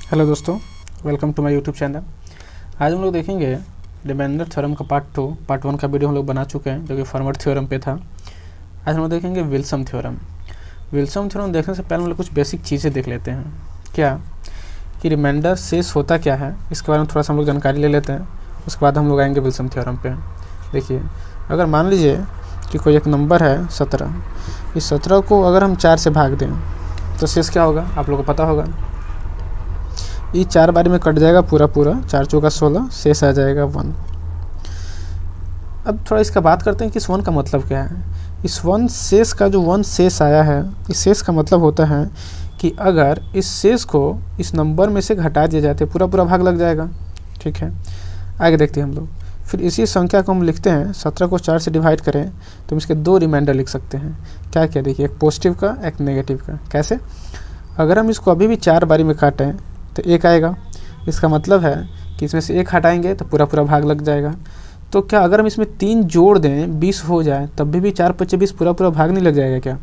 Hello दोस्तों, welcome to my YouTube channel. आज हम लोग देखेंगे रिमाइंडर थ्योरम का पार्ट 1 का वीडियो हम लोग बना चुके हैं जो कि फॉरवर्ड थ्योरम पे था। आज हम लोग देखेंगे विल्सन थ्योरम। विल्सन थ्योरम देखने से पहले हम लोग कुछ बेसिक चीज़ें देख लेते हैं। क्या कि रिमाइंडर शेष होता क्या है, इसके बारे में थोड़ा सा हम लोग जानकारी ले लेते हैं। उसके बाद हम लोग आएंगे विल्सन थ्योरम पे। देखिए, अगर मान लीजिए कि कोई एक नंबर है 17, इस 17 को अगर हम 4 से भाग दें तो शेष क्या होगा, आप लोगों को पता होगा। ये 4 बारी में कट जाएगा पूरा 4 चौका 16, शेष आ जाएगा 1। अब थोड़ा इसका बात करते हैं कि इस 1 का मतलब क्या है। इस 1 शेष का जो 1 शेष आया है, इस शेष का मतलब होता है कि अगर इस शेष को इस नंबर में से घटा दिया जाए तो पूरा भाग लग जाएगा। ठीक है, आगे देखते हैं हम लोग। फिर इसी संख्या को हम लिखते हैं, 17 को 4 से डिवाइड करें तो हम इसके 2 रिमाइंडर लिख सकते हैं। क्या क्या, देखिए, एक पॉजिटिव का एक नेगेटिव का। कैसे, अगर हम इसको अभी भी 4 बारी में काटें तो 1 आएगा। इसका मतलब है कि इसमें से 1 हटाएंगे तो पूरा भाग लग जाएगा। तो क्या अगर हम इसमें 3 जोड़ दें 20 हो जाए तब भी 4 × 5 = 20 पूरा भाग नहीं लग जाएगा क्या।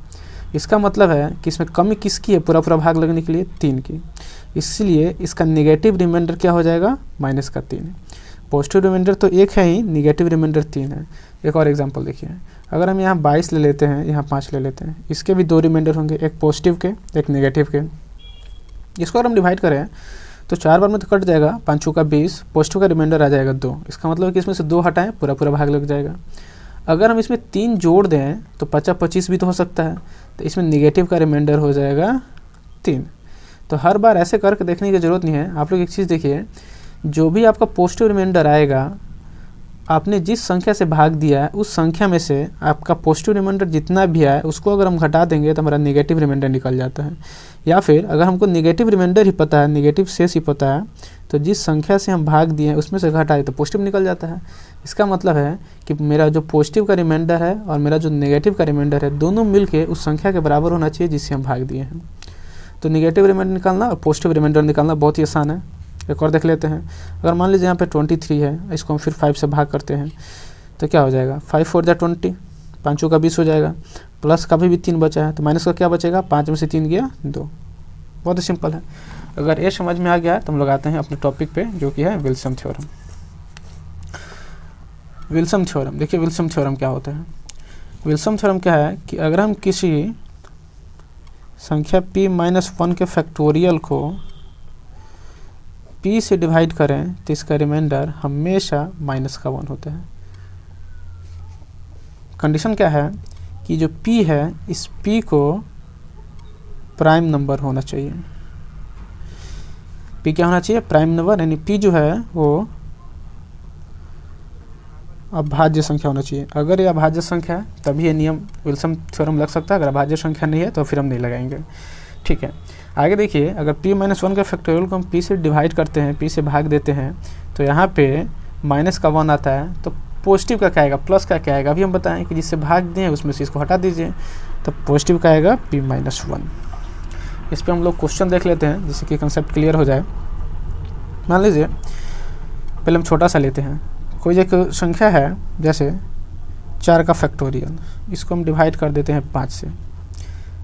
इसका मतलब है कि इसमें कमी किसकी है पूरा भाग लगने के लिए, 3 की। इसलिए इसका नेगेटिव रिमाइंडर क्या हो जाएगा, -3। पॉजिटिव रिमाइंडर तो 1 है ही, नेगेटिव रिमाइंडर 3 है। एक और एग्जांपल देखिए, अगर हम यहाँ 22 ले लेते हैं, यहाँ 5 ले लेते हैं, इसके भी 2 रिमाइंडर होंगे, एक पॉजिटिव के एक नेगेटिव के। इसको अगर हम डिवाइड करें तो 4 बार में तो कट जाएगा, 5 चौका 20, पॉजिटिव का रिमाइंडर आ जाएगा 2। इसका मतलब है कि इसमें से 2 हटाएं पूरा भाग लग जाएगा। अगर हम इसमें 3 जोड़ दें तो 50 25 भी तो हो सकता है, तो इसमें नेगेटिव का रिमाइंडर हो जाएगा 3। तो हर बार ऐसे करके देखने की ज़रूरत नहीं है। आप लोग एक चीज़ देखिए, जो भी आपका पॉजिटिव रिमाइंडर आएगा, आपने जिस संख्या से भाग दिया है उस संख्या में से आपका पॉजिटिव रिमाइंडर जितना भी आए उसको अगर हम घटा देंगे तो हमारा नेगेटिव रिमाइंडर निकल जाता है। या फिर अगर हमको नेगेटिव रिमाइंडर ही पता है, नेगेटिव शेष ही पता है, तो जिस संख्या से हम भाग दिए हैं उसमें से घटाए तो पॉजिटिव निकल जाता है। इसका मतलब है कि मेरा जो पॉजिटिव का रिमाइंडर है और मेरा जो नेगेटिव का रिमाइंडर है, दोनों मिलके उस संख्या के बराबर होना चाहिए जिससे हम भाग दिए हैं। तो नेगेटिव रिमाइंडर निकालना और पॉजिटिव रिमाइंडर निकालना बहुत ही आसान है। एक और देख लेते हैं। अगर मान लीजिए यहाँ पे 23 है, इसको हम फिर 5 से भाग करते हैं तो क्या हो जाएगा, 5 4 जा 20, 5 चौका 20 हो जाएगा। प्लस का भी 3 बचा है तो माइनस का क्या बचेगा, 5 में से 3 गया 2। बहुत ही सिंपल है। अगर ये समझ में आ गया तो हम लोग आते हैं अपने टॉपिक पे, जो कि है विल्सन थ्योरम। विल्सन थ्योरम, देखिए विल्सन थ्योरम क्या होता है। विल्सन थ्योरम क्या है कि अगर हम किसी संख्या p-1 के फैक्टोरियल को p से डिवाइड करें तो इसका रिमाइंडर हमेशा -1 होता है। कंडीशन क्या है कि जो p है, इस p को प्राइम नंबर होना चाहिए। p क्या होना चाहिए, प्राइम नंबर, यानी p जो है वो अभाज्य संख्या होना चाहिए। अगर ये अभाज्य संख्या है तभी ये नियम विल्सन थ्योरम लग सकता है। अगर अभाज्य संख्या नहीं है तो फिर हम नहीं लगाएंगे। ठीक है, आगे देखिए, अगर p-1 के फैक्टोरियल को हम p से डिवाइड करते हैं, p से भाग देते हैं, तो यहाँ पे -1 आता है। तो पॉजिटिव का क्या आएगा, प्लस का क्या आएगा, अभी हम बताएं कि जिससे भाग दें उसमें से इसको हटा दीजिए, तो पॉजिटिव का आएगा p-1। इस पर हम लोग क्वेश्चन देख लेते हैं जिससे कि कंसेप्ट क्लियर हो जाए। मान लीजिए, पहले हम छोटा सा लेते हैं। कोई एक संख्या है जैसे 4 का फैक्टोरियल, इसको हम डिवाइड कर देते हैं 5 से,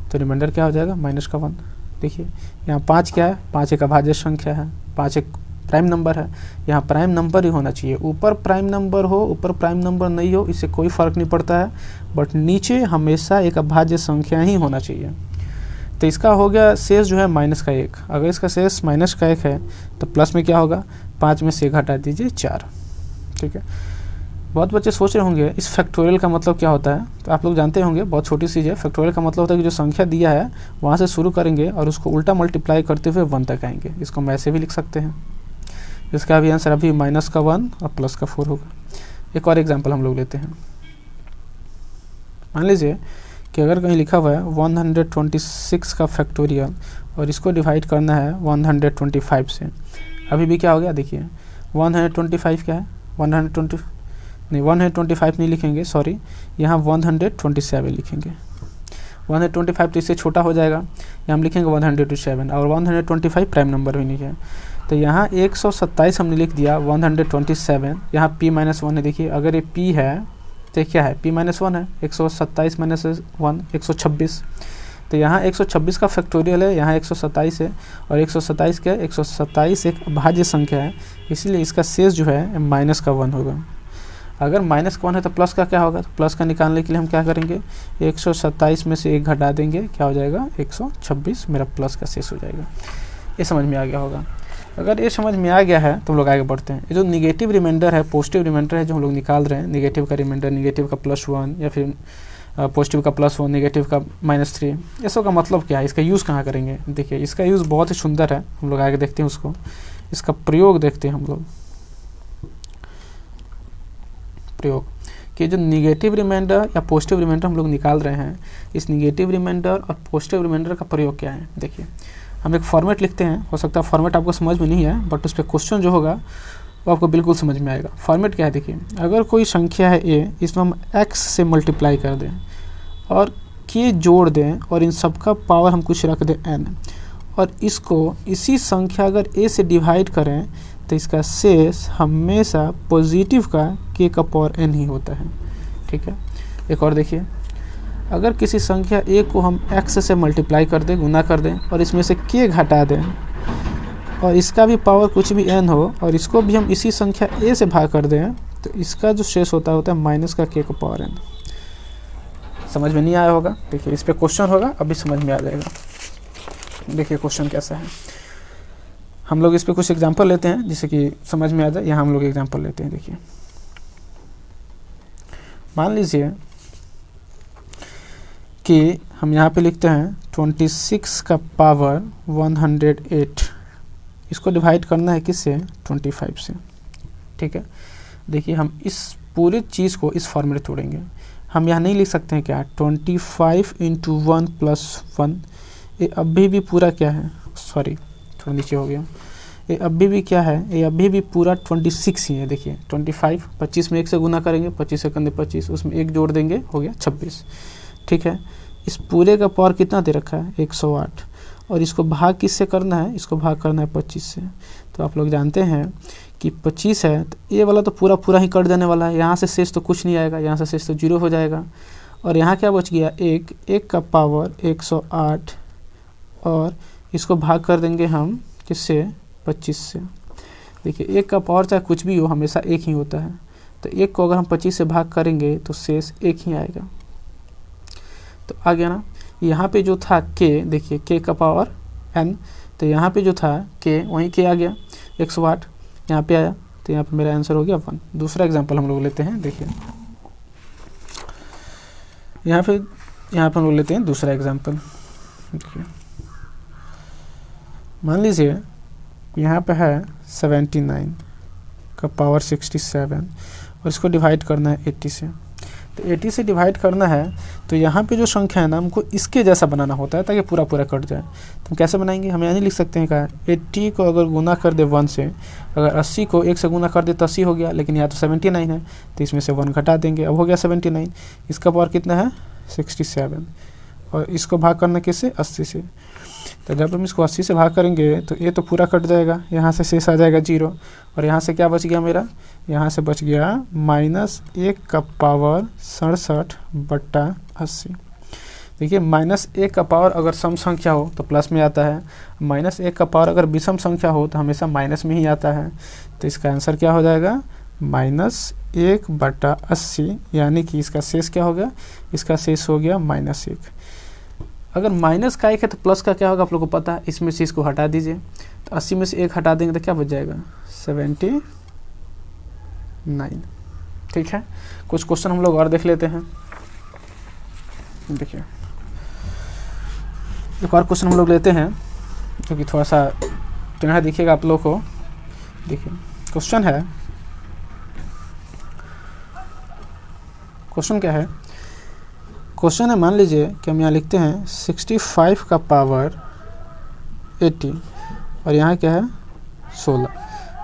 तो रिमाइंडर क्या हो जाएगा, -1। देखिए यहाँ 5 क्या है, 5 एक अभाज्य संख्या है, 5 एक प्राइम नंबर है। यहाँ प्राइम नंबर ही होना चाहिए। ऊपर प्राइम नंबर हो, ऊपर प्राइम नंबर नहीं हो, इससे कोई फ़र्क नहीं पड़ता है, बट नीचे हमेशा एक अभाज्य संख्या ही होना चाहिए। तो इसका हो गया शेष जो है -1। अगर इसका शेष -1 है तो प्लस में क्या होगा, 5 में से 1 हटा दीजिए 4। ठीक है, बहुत बच्चे सोच रहे होंगे इस फैक्टोरियल का मतलब क्या होता है, तो आप लोग जानते होंगे, बहुत छोटी चीज़ है। फैक्टोरियल का मतलब होता है कि जो संख्या दिया है वहाँ से शुरू करेंगे और उसको उल्टा मल्टीप्लाई करते हुए 1 तक आएंगे। इसको हम ऐसे भी लिख सकते हैं। इसका भी आंसर अभी -1 और +4 होगा। एक और एग्जाम्पल हम लोग लेते हैं। मान लीजिए कि अगर कहीं लिखा हुआ है 126 का फैक्टोरियल और इसको डिवाइड करना है 125 से। अभी भी क्या हो गया, देखिए 125 क्या है, 125 नहीं लिखेंगे, सॉरी, यहाँ 127 लिखेंगे। 125 तो इससे छोटा हो जाएगा, यहाँ हम लिखेंगे 127, और 125 प्राइम नंबर भी नहीं है। तो यहाँ 127 हमने लिख दिया, 127, यहाँ p-1 है। देखिए अगर ये p है तो क्या है, p-1 है, 127 - 1 126। तो यहाँ 126 का फैक्टोरियल है, यहाँ 127 है, और 127 क्या है, 127 एक अभाज्य संख्या है, इसलिए इसका शेष जो है माइनस का 1 होगा। अगर माइनस का 1 है तो प्लस का क्या होगा, तो प्लस का निकालने के लिए हम क्या करेंगे, 127 में से 1 घटा देंगे, क्या हो जाएगा 126, मेरा प्लस का शेष हो जाएगा। ये समझ में आ गया होगा। अगर ये समझ में आ गया है तो हम लोग आगे बढ़ते हैं। ये जो निगेटिव रिमाइंडर है, पॉजिटिव रिमाइंडर है जो हम लोग निकाल रहे हैं, निगेटिव का रिमाइंडर, निगेटिव का +1 या फिर पॉजिटिव का +1, नेगेटिव का -3, ये सब का मतलब क्या है, इसका यूज़ कहाँ करेंगे। देखिए इसका यूज़ बहुत ही सुंदर है, हम लोग आगे देखते हैं उसको, इसका प्रयोग देखते हैं हम लोग। प्रयोग कि जो निगेटिव रिमाइंडर या पॉजिटिव रिमाइंडर हम लोग निकाल रहे हैं, इस निगेटिव रिमाइंडर और पॉजिटिव रिमाइंडर का प्रयोग क्या है। देखिए हम एक फॉर्मेट लिखते हैं, हो सकता है फॉर्मेट आपको समझ में नहीं है, बट उस पर क्वेश्चन जो होगा वो आपको बिल्कुल समझ में आएगा। फॉर्मेट क्या है, देखिए अगर कोई संख्या है a, इसमें हम x से मल्टीप्लाई कर दें और k जोड़ दें और इन सब का पावर हम कुछ रख दें n, और इसको इसी संख्या अगर a से डिवाइड करें तो इसका शेष हमेशा पॉजिटिव का k का पावर n ही होता है। ठीक है, एक और देखिए, अगर किसी संख्या a को हम x से मल्टीप्लाई कर दें, गुना कर दें, और इसमें से k घटा दें और इसका भी पावर कुछ भी n हो और इसको भी हम इसी संख्या a से भाग कर दें, तो इसका जो शेष होता है माइनस का k का पावर n। समझ में नहीं आया होगा, देखिए इस पे क्वेश्चन होगा, अभी समझ में आ जाएगा। देखिए क्वेश्चन कैसा है, हम लोग इस पे कुछ एग्जांपल लेते हैं जिससे कि समझ में आ जाए। यहाँ हम लोग एग्जांपल लेते हैं। देखिए मान लीजिए कि हम यहाँ पे लिखते हैं 26 का पावर 108, इसको डिवाइड करना है किससे, 25 से। ठीक है, देखिए हम इस पूरे चीज़ को इस फॉर्म में तोड़ेंगे। हम यहाँ नहीं लिख सकते हैं क्या 25 × 1 + 1, ये अभी भी पूरा क्या है, सॉरी थोड़ा नीचे हो गया, ये अभी भी क्या है, ये अभी भी पूरा 26 ही है। देखिए 25, 25 में 1 से गुना करेंगे, 25 से कंधे 25, उसमें 1 जोड़ देंगे, हो गया 26। ठीक है, इस पूरे का पावर कितना दे रखा है, 108, और इसको भाग किससे करना है, इसको भाग करना है 25 से। तो आप लोग जानते हैं कि 25 है तो ये वाला तो पूरा ही कट जाने वाला है, यहाँ से शेष तो कुछ नहीं आएगा, यहाँ से शेष तो 0 हो जाएगा, और यहाँ क्या बच गया, 1 का पावर 108, और इसको भाग कर देंगे हम किससे, 25 से। देखिए 1 का पावर चाहे कुछ भी हो हमेशा 1 ही होता है, तो 1 को अगर हम 25 से भाग करेंगे तो शेष 1 ही आएगा। तो आ गया ना, यहाँ पे जो था k, देखिए k का पावर n, तो यहाँ पे जो था k वहीं k आ गया 108, यहाँ पे आया, तो यहाँ पे मेरा आंसर हो गया 1। दूसरा एग्जांपल हम लोग लेते हैं। देखिए यहाँ पे हम लोग लेते हैं दूसरा एग्जांपल। देखिए मान लीजिए यहाँ पे है 79 का पावर 67 और इसको डिवाइड करना है 80 से। तो 80 से डिवाइड करना है तो यहाँ पे जो संख्या है ना, हमको इसके जैसा बनाना होता है ताकि पूरा कट जाए। तो हम कैसे बनाएंगे, हम यहाँ नहीं लिख सकते हैं क्या, 80 को अगर गुना कर दे 1 से, अगर 80 को 1 से गुना कर दे तो 80 हो गया, लेकिन यहाँ तो 79 है तो इसमें से 1 घटा देंगे, अब हो गया 79। इसका पावर कितना है, 67, और इसको भाग करना किससे, 80 से। तो जब हम इसको 80 से भाग करेंगे तो ये तो पूरा कट जाएगा, यहाँ से शेष आ जाएगा 0, और यहाँ से क्या बच गया मेरा, यहाँ से बच गया -1 का पावर 67/80। देखिए -1 का पावर अगर सम संख्या हो तो प्लस में आता है, -1 का पावर अगर विषम संख्या हो तो हमेशा माइनस में ही आता है। तो इसका आंसर क्या हो जाएगा, -1/80, यानी कि इसका शेष क्या हो गया, इसका शेष हो गया -1। अगर माइनस का 1 है तो प्लस का क्या होगा आप लोग को पता है, इसमें से इसको हटा दीजिए, तो 80 में से 1 हटा देंगे तो क्या बच जाएगा, 79। ठीक है, कुछ क्वेश्चन हम लोग और देख लेते हैं। देखिए एक और क्वेश्चन हम लोग लेते हैं जो कि थोड़ा सा टेढ़ा दिखेगा आप लोग को। देखिए क्वेश्चन है, क्वेश्चन क्या है, क्वेश्चन है मान लीजिए कि हम यहाँ लिखते हैं 65 का पावर 80 और यहाँ क्या है 16।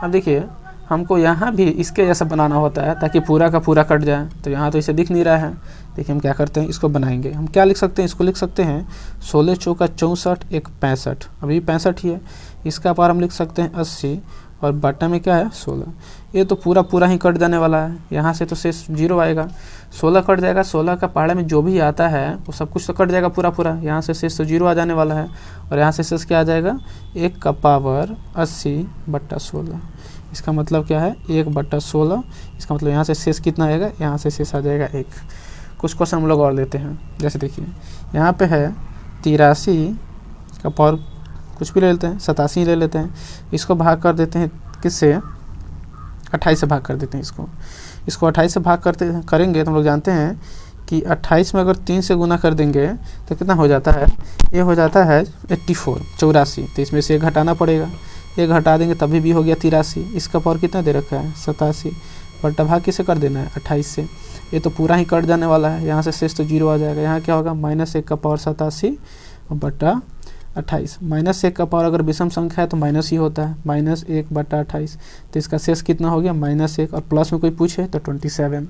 अब देखिए हमको यहाँ भी इसके जैसा बनाना होता है ताकि पूरा का पूरा कट जाए, तो यहाँ तो इसे दिख नहीं रहा है। देखिए हम क्या करते हैं, इसको बनाएंगे। हम क्या लिख सकते हैं, इसको लिख सकते हैं 16 × 4 = 64, 1 65, अभी 65 ही है। इसका पावर हम लिख सकते हैं 80, और बटा में क्या है 16। ये तो पूरा पूरा ही कट जाने वाला है, यहाँ से तो शेष 0 आएगा, 16 कट जाएगा, 16 का पहाड़े में जो भी आता है वो सब कुछ तो कट जाएगा पूरा पूरा, यहाँ से शेष तो 0 आ जाने वाला है। और यहाँ से शेष क्या आ जाएगा 1 का पावर 80/16। इसका मतलब क्या है 1/16। इसका मतलब यहाँ से शेष कितना आएगा, यहाँ से शेष आ जाएगा 1। कुछ क्वेश्चन हम लोग और लेते हैं, जैसे देखिए यहाँ पे है 83 का पावर कुछ भी ले लेते हैं, 87 ले लेते हैं, इसको भाग कर देते हैं किससे 28 से भाग कर देते हैं। इसको 28 से भाग करेंगे तो हम लोग जानते हैं कि 28 में अगर 3 से गुना कर देंगे तो कितना हो जाता है, ये हो जाता है 84। तो इसमें से 1 घटाना पड़ेगा, 1 घटा देंगे तभी भी हो गया 83। इसका पावर कितना दे रखा है 87, बटा भाग किसे कर देना है 28 से। ये तो पूरा ही कट जाने वाला है, यहाँ से शेष तो 0 आ जाएगा। यहाँ क्या होगा -1 का पावर 87 बटा 28। -1 का पावर अगर विषम संख्या है तो माइनस ही होता है, -1/28। तो इसका शेष कितना हो गया -1, और प्लस में कोई पूछे तो 27।